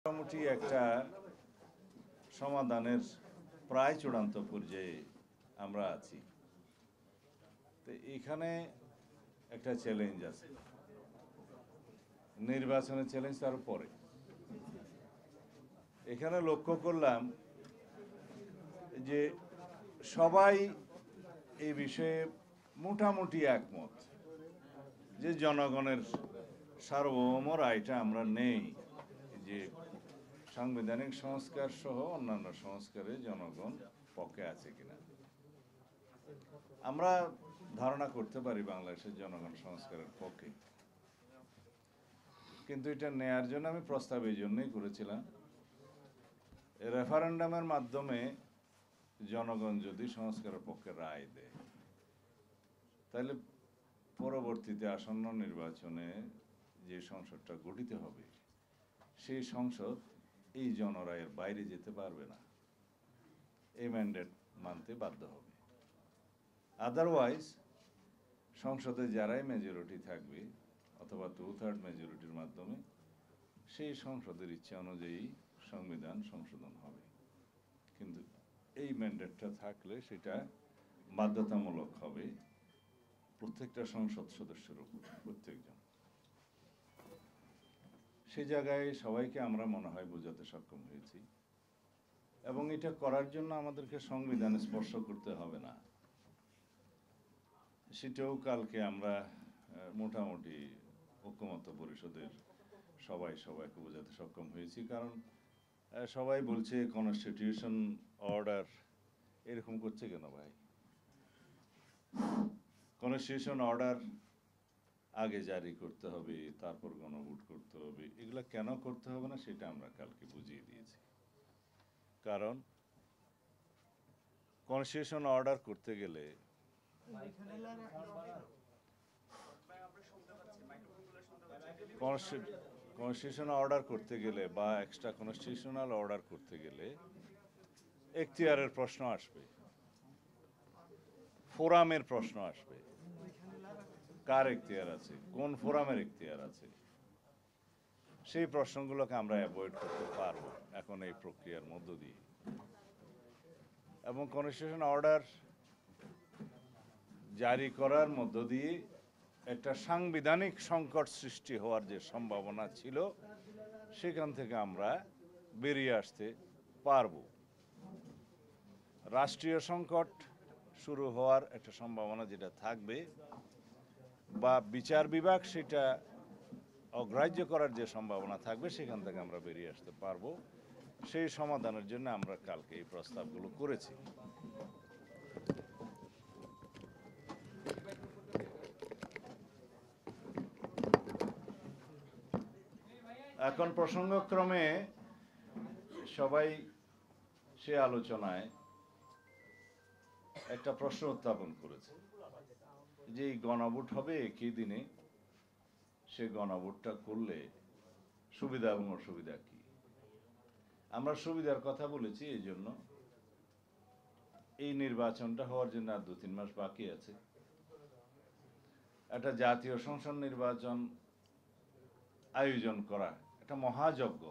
মোটামুটি একটা সমাধানের প্রায় চূড়ান্ত পর্যায়ে আমরা আছি। তো এখানে একটা চ্যালেঞ্জ আছে, নির্বাচনের চ্যালেঞ্জ তার পরে। এখানে লক্ষ্য করলাম যে সবাই এই বিষয়ে মোটামুটি একমত যে জনগণের সার্বভৌম রায়টা আমরা নেই, যে সাংবিধানিক সংস্কার সহ অন্যান্য সংস্কারে জনগণ পক্ষে আছে কিনা। আমরা ধারণা করতে পারি বাংলাদেশের জনগণ সংস্কারের পক্ষে, কিন্তু এটা নেয়ার জন্য আমি প্রস্তাব এই জন্যই করেছিলাম, রেফারেন্ডামের মাধ্যমে জনগণ যদি সংস্কারের পক্ষে রায় দেয়, তাহলে পরবর্তীতে আসন্ন নির্বাচনে যে সংসদটা গঠিত হবে সেই সংসদ এই জনরায়ের বাইরে যেতে পারবে না, এই ম্যান্ডেট মানতে বাধ্য হবে। আদারওয়াইজ সংসদে যারাই মেজরিটি থাকবে অথবা 2/3 মেজরিটির মাধ্যমে সেই সংসদের ইচ্ছা অনুযায়ী সংবিধান সংশোধন হবে। কিন্তু এই ম্যান্ডেটটা থাকলে সেটা বাধ্যতামূলক হবে প্রত্যেকটা সংসদ সদস্যের উপর, প্রত্যেকজন। সেই জায়গায় সবাইকে আমরা মনে হয় বোঝাতে সক্ষম হয়েছি, এবং এটা করার জন্য আমাদেরকে সংবিধান স্পর্শ করতে হবে না। সেটাও কালকে আমরা মোটামুটি ঐক্যমত্য পরিষদের সবাইকে বোঝাতে সক্ষম হয়েছি। কারণ সবাই বলছে কনস্টিটিউশন অর্ডার এরকম করছে কেন ভাই? কনস্টিটিউশন অর্ডার আগে জারি করতে হবে, তারপর গণভোট করতে হবে, এগুলো কেন করতে হবে না সেটা আমরা কালকে বুঝিয়ে দিয়েছি। কারণ কনস্টিটিউশন অর্ডার করতে গেলে কনস্টিটিউশন অর্ডার করতে গেলে বা এক্সট্রা কনস্টিটিউশনাল অর্ডার করতে গেলে এখতিয়ারের প্রশ্ন আসবে, ফোরামের প্রশ্ন আসবে, কার এখতিয়ার আছে, কোন ফোরামের এখতিয়ার আছে, সেই প্রশ্নগুলোকে আমরা অ্যাভয়েড করতে পারবো এখন এই প্রক্রিয়ার মধ্য দিয়ে। এবং কনস্টিটিউশন অর্ডার জারি করার মধ্য দিয়ে একটা সাংবিধানিক সংকট সৃষ্টি হওয়ার যে সম্ভাবনা ছিল সেখান থেকে আমরা বেরিয়ে আসতে পারব। রাষ্ট্রীয় সংকট শুরু হওয়ার একটা সম্ভাবনা যেটা থাকবে, বা বিচার বিভাগ সেটা অগ্রাহ্য করার যে সম্ভাবনা থাকবে, সেখান থেকে আমরা বেরিয়ে আসতে পারবো। সেই সমাধানের জন্য আমরা কালকে এই প্রস্তাবগুলো করেছি। এখন প্রসঙ্গক্রমে সবাই সে আলোচনায় একটা প্রশ্ন উত্থাপন করেছে যে এই গণভোট হবে একই দিনে, সে গণভোটটা করলে সুবিধা এবং অসুবিধা কি। আমরা সুবিধার কথা বলেছি এই জন্য, এই নির্বাচনটা হওয়ার জন্য আর 2-3 মাস বাকি আছে। একটা জাতীয় সংসদ নির্বাচন আয়োজন করা একটা মহাযজ্ঞ।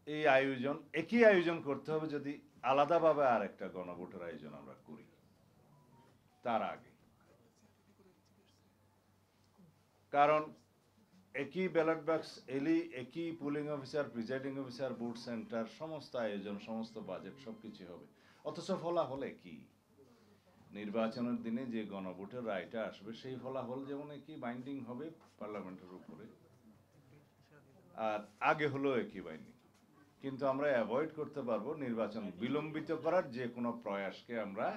এই আয়োজন একই আয়োজন করতে হবে যদি আলাদাভাবে আর একটা গণভোটের আয়োজন আমরা করি তার আগে। কারণ একই ব্যালট বাক্স এলি, একই pulling officer, presiding officer, vote centre, সমস্ত আয়োজন, সমস্ত বাজেট সবকিছু হবে, অথচ ফলাফল একই। নির্বাচনের দিনে যে গণভোটের রায়টা আসবে সেই ফলাফল যেমন একই বাইন্ডিং হবে পার্লামেন্টের উপরে, আর আগে হলো একই বাইন্ডিং। কিন্তু আমরা অ্যাভয়েড করতে পারবো নির্বাচন বিলম্বিত করার যে কোনো প্রয়াসকে, আমরা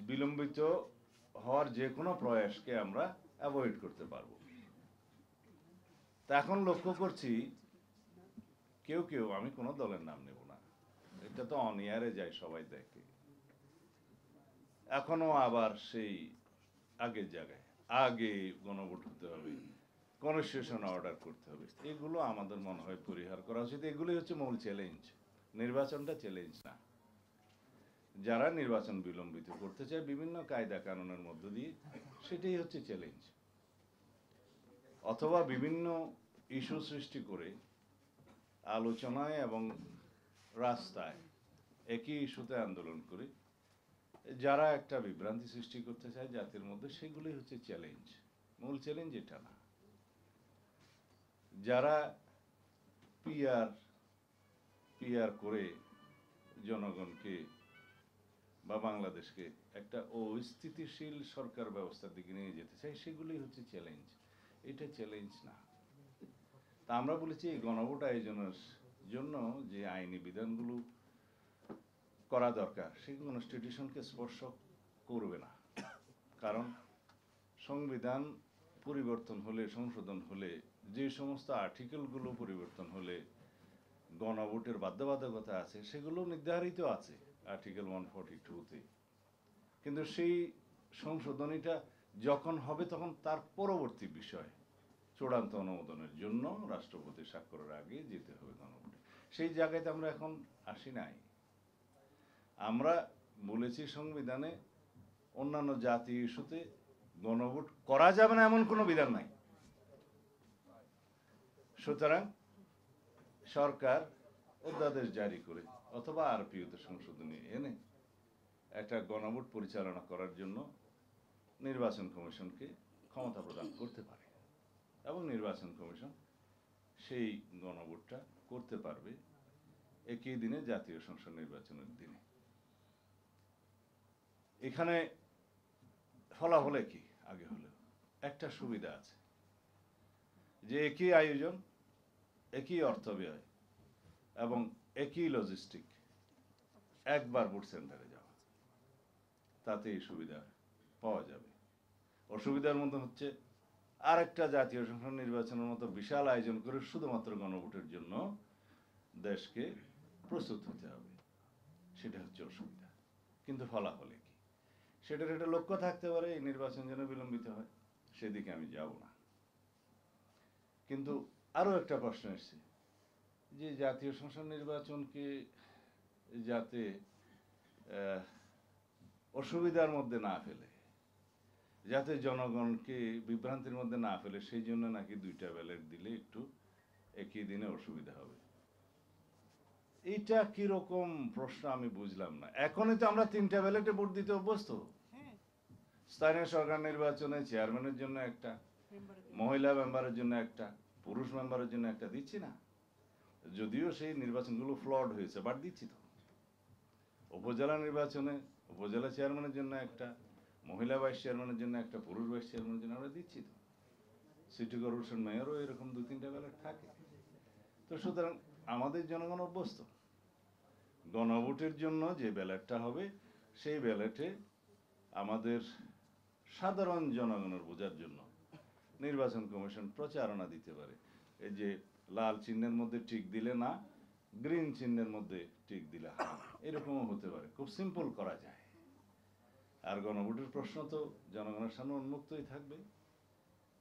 বিলম্বিত হওয়ার যে কোনো প্রয়াসকে আমরা অ্যাভয়েড করতে পারবো। তা এখন লক্ষ্য করছি কেউ কেউ, আমি কোনো দলের নাম নেব না, এটা তো অন এয়ারে যায়, সবাই দেখে, এখনো আবার সেই আগের জায়গায় আগে গণভোট হতে হবে, কনস্টিটিউশন অর্ডার করতে হবে। এগুলো আমাদের মনে হয় পরিহার করা উচিত। এগুলি হচ্ছে মূল চ্যালেঞ্জ, নির্বাচনটা চ্যালেঞ্জ না। যারা নির্বাচন বিলম্বিত করতে চায় বিভিন্ন কায়দা কানুনের মধ্য দিয়ে, সেটাই হচ্ছে চ্যালেঞ্জ। অথবা বিভিন্ন ইস্যু সৃষ্টি করে আলোচনায় এবং রাস্তায় একই ইস্যুতে আন্দোলন করে যারা একটা বিভ্রান্তি সৃষ্টি করতে চায় জাতির মধ্যে, সেগুলি হচ্ছে চ্যালেঞ্জ। মূল চ্যালেঞ্জ এটা না। যারা পিআর পিআর করে জনগণকে বা বাংলাদেশকে একটা অস্থিতিশীল সরকার ব্যবস্থার দিকে নিয়ে যেতে চায়, সেগুলি হচ্ছে চ্যালেঞ্জ। এটা চ্যালেঞ্জ না। তা আমরা বলেছি এই গণভোট আয়োজনের জন্য যে আইনি বিধানগুলো করা দরকার, সেগুলো কনস্টিটিউশনকে স্পর্শ করবে না। কারণ সংবিধান পরিবর্তন হলে, সংশোধন হলে, যে সমস্ত আর্টিকেলগুলো পরিবর্তন হলে গণভোটের বাধ্যবাধকতা আছে, সেগুলো নির্ধারিত আছে আর্টিকেল 142-তে। কিন্তু সেই সংশোধনীটা যখন হবে তখন তার পরবর্তী বিষয় চূড়ান্ত অনুমোদনের জন্য রাষ্ট্রপতি স্বাক্ষরের আগে যেতে হবে গণভোটে। সেই জায়গায় আমরা এখন আসি নাই। আমরা বলেছি সংবিধানে অন্যান্য জাতীয় ইস্যুতে গণভোট করা যাবে না এমন কোনো বিধান নাই। সুতরাং সরকার অধ্যাদেশ জারি করে অথবা আরপিওতে সংশোধনী এনে একটা গণভোট পরিচালনা করার জন্য নির্বাচন কমিশনকে ক্ষমতা প্রদান করতে পারে এবং নির্বাচন কমিশন সেই গণভোটটা করতে পারবে একই দিনে জাতীয় সংসদ নির্বাচনের দিনে। এখানে ফলাফলে কি আগে হলেও একটা সুবিধা আছে যে একই আয়োজন, একই অর্থ ব্যয় এবং একই লজিস্টিক, একবার ভোট সেন্টারে যাওয়া, তাতে এই সুবিধা পাওয়া যাবে। অসুবিধার মধ্যে হচ্ছে আরেকটা জাতীয় সংসদ নির্বাচনের মতো বিশাল আয়োজন করে শুধুমাত্র গণভোটের জন্য দেশকে প্রস্তুত হতে হবে, সেটা হচ্ছে অসুবিধা। কিন্তু ফলাফলে কি সেটার একটা লক্ষ্য থাকতে পারে, এই নির্বাচন যেন বিলম্বিত হয়, সেদিকে আমি যাব না। কিন্তু আরো একটা প্রশ্ন এসছে যে জাতীয় সংসদ নির্বাচনকে যাতে অসুবিধার মধ্যে না ফেলে, যাতে জনগণকে বিভ্রান্তির মধ্যে না ফেলে, সেই জন্য নাকি দুইটা ব্যালট দিলে একটু একই দিনে অসুবিধা হবে। এইটা কিরকম প্রশ্ন আমি বুঝলাম না। এখনই তো আমরা 3টা ব্যালটে ভোট দিতে অভ্যস্ত। স্থানীয় সরকার নির্বাচনে চেয়ারম্যানের জন্য একটা, মহিলা মেম্বারের জন্য একটা, পুরুষ মেম্বারের জন্য একটা দিচ্ছি না? যদিও সেই নির্বাচনগুলো ফ্লড হয়েছে, বাট দিচ্ছি তো। উপজেলা নির্বাচনে উপজেলা চেয়ারম্যানের জন্য একটা, মহিলা ভাইস চেয়ারম্যানের জন্য একটা, পুরুষ ভাইস চেয়ারম্যানের জন্য আমরা দিচ্ছি তো। সিটি কর্পোরেশন মেয়রও এরকম 2-3টা ব্যালট থাকে। তো সুতরাং আমাদের জনগণ অভ্যস্ত। গণভোটের জন্য যে ব্যালটটা হবে সেই ব্যালটে আমাদের সাধারণ জনগণের বোঝার জন্য নির্বাচন কমিশন প্রচারণা দিতে পারে। এই যে লাল চিহ্নের মধ্যে টিক দিলে না, গ্রিন চিহ্নের মধ্যে টিক দিলে হ্যাঁ, এরকমও হতে পারে। খুব সিম্পল করা যায়। আর গণভোটের প্রশ্ন তো জনগণের সামনে উন্মুক্তই থাকবে।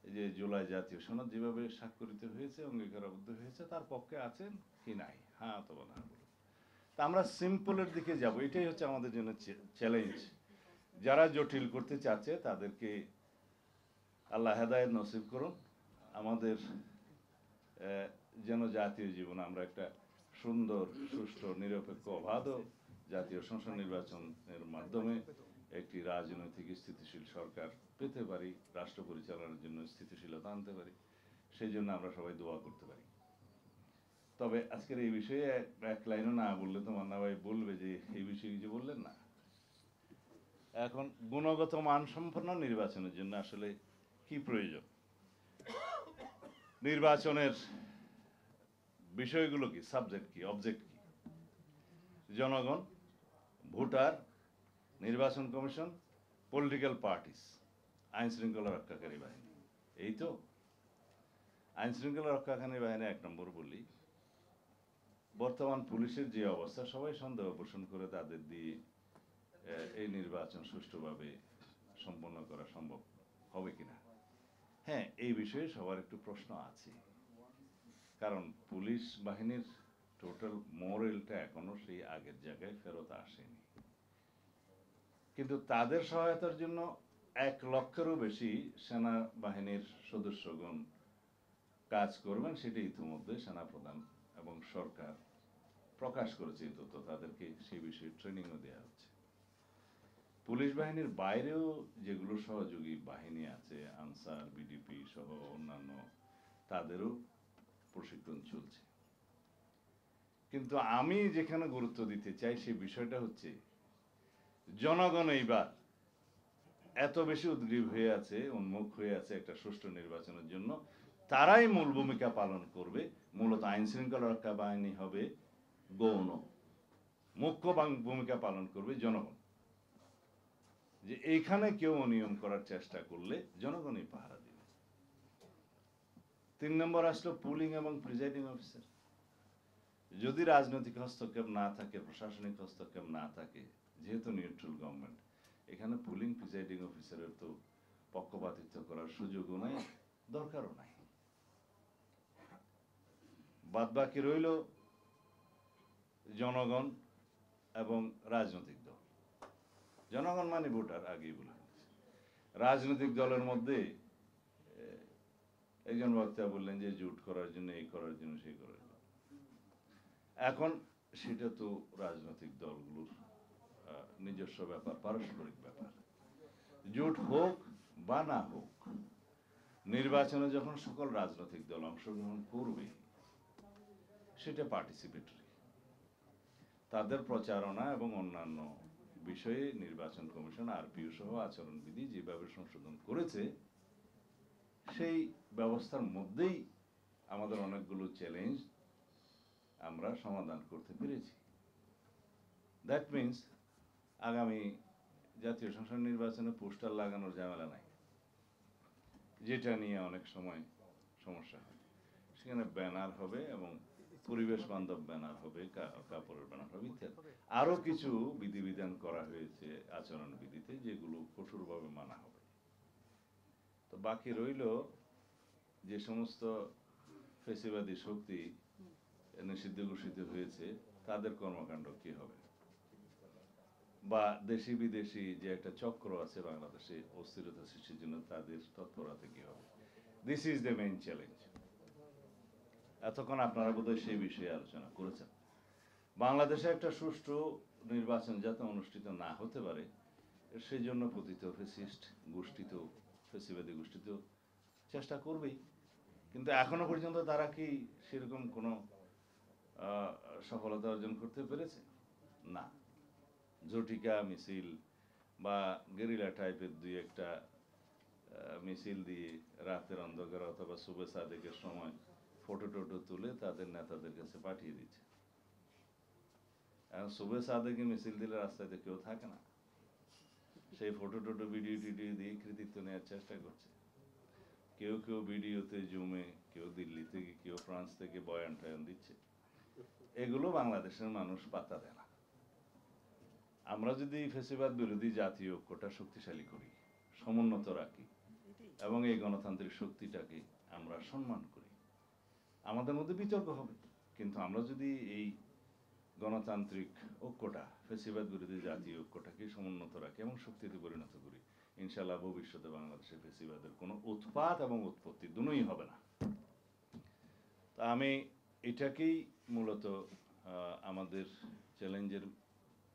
এই যে জুলাই জাতীয় সনদ যেভাবে স্বাক্ষরিত হয়েছে, অঙ্গীকারাবদ্ধ হয়েছে, তার পক্ষে আছেন কি নাই, হ্যাঁ অথবা না বলুন। তা আমরা সিম্পলের দিকে যাব, এটাই হচ্ছে আমাদের জন্য চ্যালেঞ্জ। যারা জটিল করতে চাচ্ছে তাদেরকে আল্লাহ হেদায়েত নসিব করুন। আমাদের যেন জাতীয় জীবন আমরা একটা সুন্দর, সুষ্ঠু, নিরপেক্ষ, অবাধ জাতীয় সংসদ নির্বাচনের মাধ্যমে একটি রাজনৈতিক স্থিতিশীল সরকার পেতে পারি, রাষ্ট্র পরিচালনার জন্য স্থিতিশীলতা আনতে পারি, সেই জন্য আমরা সবাই দোয়া করতে পারি। তবে আজকের এই বিষয়ে এক লাইনও না বললে তো মান্না ভাই বলবে যে এই বিষয়ে কিছু বললেন না। এখন গুণগত মানসম্পন্ন নির্বাচনের জন্য আসলে কি প্রয়োজন, নির্বাচনের বিষয়গুলো কি, সাবজেক্ট কি, অবজেক্ট কি? জনগণ, ভোটার, নির্বাচন কমিশন, পলিটিক্যাল পার্টিস, আইন শৃঙ্খলা রক্ষাকারী বাহিনী, এই তো। আইন শৃঙ্খলা রক্ষাকারী বাহিনী 1 নম্বর বলি। বর্তমান পুলিশের যে অবস্থা, সবাই সন্দেহ পোষণ করে তাদের দিয়ে এই নির্বাচন সুষ্ঠুভাবে সম্পন্ন করা সম্ভব হবে কিনা। হ্যাঁ, এই বিষয়ে সবার একটু প্রশ্ন আছে, কারণ পুলিশ বাহিনীর টোটাল মোরালটা এখনো সেই আগের জায়গায় ফেরত আসেনি। কিন্তু তাদের সহায়তার জন্য 1 লক্ষেরও বেশি সেনাবাহিনীর সদস্যগণ কাজ করবেন সেটা ইতিমধ্যে সেনাপ্রধান এবং সরকার প্রকাশ করেছে। তথ্য তাদেরকে সেই বিষয়ে ট্রেনিংও দেওয়া হচ্ছে। পুলিশ বাহিনীর বাইরেও যেগুলো সহযোগী বাহিনী আছে, আনসার, বিডিপি সহ অন্যান্য, তাদেরও প্রশিক্ষণ চলছে। কিন্তু আমি যেখানে গুরুত্ব দিতে চাই সেই বিষয়টা হচ্ছে জনগণ এইবার এত বেশি উদ্গ্রীব হয়ে আছে, উন্মুখ হয়ে আছে একটা সুষ্ঠু নির্বাচনের জন্য। তারাই মূল ভূমিকা পালন করবে। মূলত আইন শৃঙ্খলা রক্ষা বাহিনী হবে গৌণ, মুখ্য ভূমিকা পালন করবে জনগণ। যে এইখানে কেউ অনিয়ম করার চেষ্টা করলে জনগণই পাহারা দিবে। 3 নম্বর আসলো পুলিং এবং প্রিজাইডিং অফিসার। যদি রাজনৈতিক হস্তক্ষেপ না থাকে, প্রশাসনিক হস্তক্ষেপ না থাকে, যেহেতু নিউট্রাল গভর্নমেন্ট, এখানে পুলিং প্রিজাইডিং অফিসারের তো পক্ষপাতিত্ব করার সুযোগও নাই, দরকারও নাই। বাদ বাকি রইল জনগণ এবং রাজনৈতিক দল। জনগণ মানে ভোটার, আগেই বলে দিয়েছি। রাজনৈতিক দলের মধ্যে একজন বক্তা বললেন যে জোট করার জন্য, এই করার জন্য, সেই করার জন্য। এখন সেটা তো রাজনৈতিক দলগুলোর নিজস্ব ব্যাপার, পারস্পরিক ব্যাপার। জোট হোক বা না হোক, নির্বাচনে যখন সকল রাজনৈতিক দল অংশগ্রহণ করবে সেটা পার্টিসিপেটরি। তাদের প্রচারণা এবং অন্যান্য বিষয়ে নির্বাচন কমিশন আরপিও সহ আচরণবিধি যেভাবে সংশোধন করেছে, সেই ব্যবস্থার মধ্যেই আমাদের অনেকগুলো চ্যালেঞ্জ আমরা সমাধান করতে পেরেছি। দ্যাট মিনস আগামী জাতীয় সংসদ নির্বাচনে পোস্টার লাগানোর ঝামেলা নাই, যেটা নিয়ে অনেক সময় সমস্যা হয়। সেখানে ব্যানার হবে এবং পরিবেশ বান্ধব ব্যানার হবে, কাপড়ের ব্যানার হবে ইত্যাদি। আরো কিছু বিধিবিধান করা হয়েছে আচরণ বিধিতে, যেগুলো কঠোরভাবে মানা হবে। তো বাকি রইল যে সমস্ত ফেসিবাদী শক্তি নিষিদ্ধ ঘোষিত হয়েছে, তাদের কর্মকাণ্ড কি হবে, বা দেশি বিদেশি যে একটা চক্র আছে বাংলাদেশে অস্থিরতা সৃষ্টির জন্য, তাদের তৎপরতা কি হবে। This is the main challenge. এতক্ষণ আপনারা বোধহয় সেই বিষয়ে আলোচনা করেছেন। বাংলাদেশে একটা সুষ্ঠু নির্বাচন যাতে অনুষ্ঠিত না হতে পারে, সেই জন্য পতিত ফ্যাসিস্ট গোষ্ঠী তো, ফ্যাসিবাদী গোষ্ঠী তো চেষ্টা করবেই। কিন্তু এখনো পর্যন্ত তারা কি সেরকম কোনো সফলতা অর্জন করতে পেরেছে? না। ঝটিকা মিছিল বা গেরিলা টাইপের দুই একটা মিছিল দিয়ে রাতের অন্ধকার অথবা শুভে সাদেকের সময় ফটো টোটো তুলে তাদের নেতাদের কাছে পাঠিয়ে দিচ্ছে। এখন শুভে সাদেকে মিছিল দিলে রাস্তায় তো কেউ থাকে না, সেই ফটো টোটো ভিডিও টিডিও দিয়ে কৃতিত্ব নেওয়ার চেষ্টা করছে। কেউ কেউ ভিডিওতে জুমে, কেউ দিল্লি থেকে, কেউ ফ্রান্স থেকে বয়ান টয়ান দিচ্ছে। এগুলো বাংলাদেশের মানুষ পাত্তা দেয় না। আমরা যদি ফেসিবাদ বিরোধী জাতীয় ঐক্যটা শক্তিশালী করি, সমুন্নত রাখি এবং এই গণতান্ত্রিক শক্তিটাকে আমরা সম্মান করি, আমাদের মধ্যে বিতর্ক হবে। কিন্তু আমরা যদি এই গণতান্ত্রিক ঐক্যটা, ফেসিবাদ বিরোধী জাতীয় ঐক্যটাকে সমুন্নত রাখি এবং শক্তিতে পরিণত করি, ইনশাআল্লাহ ভবিষ্যতে বাংলাদেশে ফেসিবাদের কোনো উৎপাত এবং উৎপত্তি দুটোই হবে না। তা আমি এটাকেই মূলত আমাদের চ্যালেঞ্জের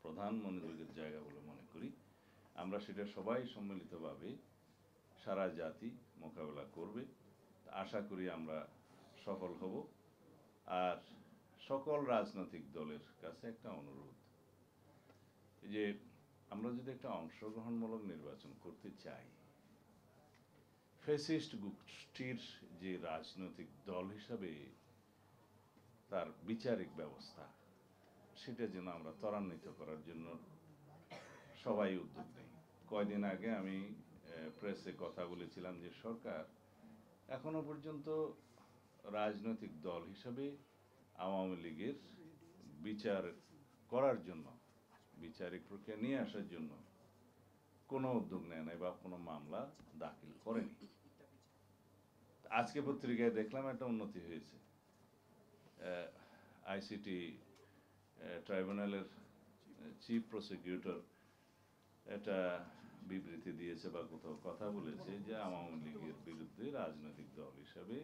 প্রধান মনোযোগের জায়গা বলে মনে করি। আমরা সেটা সবাই সম্মিলিতভাবে সারা জাতি মোকাবেলা করবে। আশা করি আমরা সফল হব। আর সকল রাজনৈতিক দলের কাছে একটা অনুরোধ, যে আমরা যদি একটা অংশগ্রহণমূলক নির্বাচন করতে চাই, ফ্যাসিস্ট গোষ্ঠীর যে রাজনৈতিক দল হিসাবে তার বিচারিক ব্যবস্থা, সেটা যেন আমরা ত্বরান্বিত করার জন্য সবাই উদ্যোগ নেই। কয়দিন আগে আমি প্রেসে কথা বলেছিলাম যে সরকার এখনো পর্যন্ত রাজনৈতিক দল হিসাবে আওয়ামী লীগের বিচার করার জন্য, বিচারিক প্রক্রিয়া নিয়ে আসার জন্য কোনো উদ্যোগ নেয় নাই বা কোনো মামলা দাখিল করেনি। আজকে পত্রিকায় দেখলাম একটা উন্নতি হয়েছে। আইসিটি ট্রাইব্যুনালের চিফ প্রসিকিউটর একটা বিবৃতি দিয়েছে বা কোথাও কথা বলেছে যে আওয়ামী লীগের বিরুদ্ধে রাজনৈতিক দল হিসাবে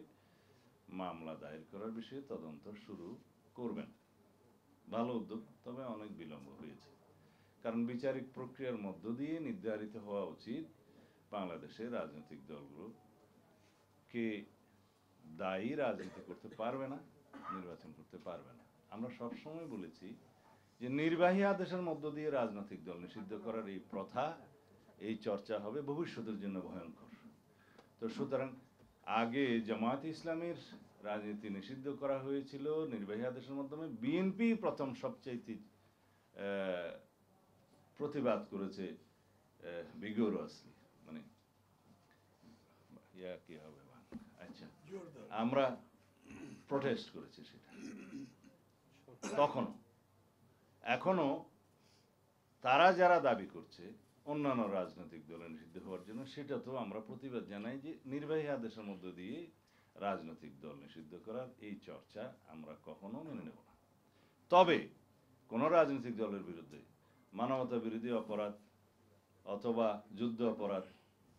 মামলা দায়ের করার বিষয়ে তদন্ত শুরু করবেন। ভালো উদ্যোগ, তবে অনেক বিলম্ব হয়েছে। কারণ বিচারিক প্রক্রিয়ার মধ্য দিয়ে নির্ধারিত হওয়া উচিত বাংলাদেশের রাজনৈতিক দলগুলো কে দায়ী রাজনীতি করতে পারবে না, নির্বাচন করতে পারবে না। আমরা সবসময় বলেছি যে নির্বাহী আদেশের মধ্য দিয়ে রাজনৈতিক দল নিষিদ্ধ করার এই প্রথা, এই চর্চা হবে ভবিষ্যতের জন্য ভয়ঙ্কর। তো সুতরাং আগে জামায়াতে ইসলামের রাজনীতি নিষিদ্ধ করা হয়েছিল নির্বাহী আদেশের মাধ্যমে। বিএনপি প্রথম সবচাইতে প্রতিবাদ করেছে ভিগোরাসলি, মানে ইয়া কি হবে, আচ্ছা, আমরা প্রটেস্ট করেছি সেটা তখন। এখনো তারা যারা দাবি করছে অন্যান্য রাজনৈতিক দলের নিষিদ্ধ হওয়ার জন্য, সেটা তো আমরা প্রতিবাদ জানাই যে নির্বাহী আদেশের মধ্য দিয়ে রাজনৈতিক দল নিষিদ্ধ করার এই চর্চা আমরা কখনো মেনে নেব না। তবে কোন রাজনৈতিক দলের বিরুদ্ধে মানবতা বিরোধী অপরাধ অথবা যুদ্ধ অপরাধ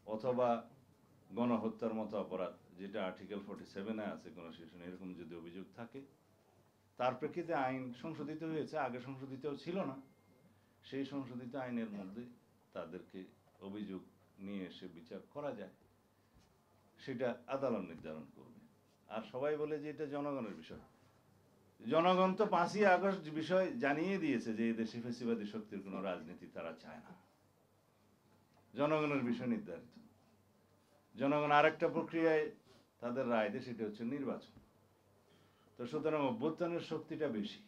অথবা গণহত্যার মতো অপরাধ, যেটা আর্টিকেল 47-এ আছে কনস্টিটিউশন, এরকম যদি অভিযোগ থাকে, তার প্রেক্ষিতে আইন সংশোধিত হয়েছে, আগে সংশোধিত ছিল না। সেই সংশোধিত আইনের মধ্যে তাদেরকে অভিযোগ নিয়ে এসে বিচার করা যায়, সেটা আদালত নির্ধারণ করবে। আর সবাই বলে যে এটা জনগণের বিষয়। জনগণ তো 5ই আগস্ট বিষয় জানিয়ে দিয়েছে যে এই দেশে ফ্যাসিবাদী শক্তির কোনো রাজনীতি তারা চায় না। জনগণের বিষয় নির্ধারিত। জনগণ আরেকটা প্রক্রিয়ায় তাদের রায় দেয়, সেটা হচ্ছে নির্বাচন। তো সুতরাং অভ্যুত্থানের শক্তিটা বেশি।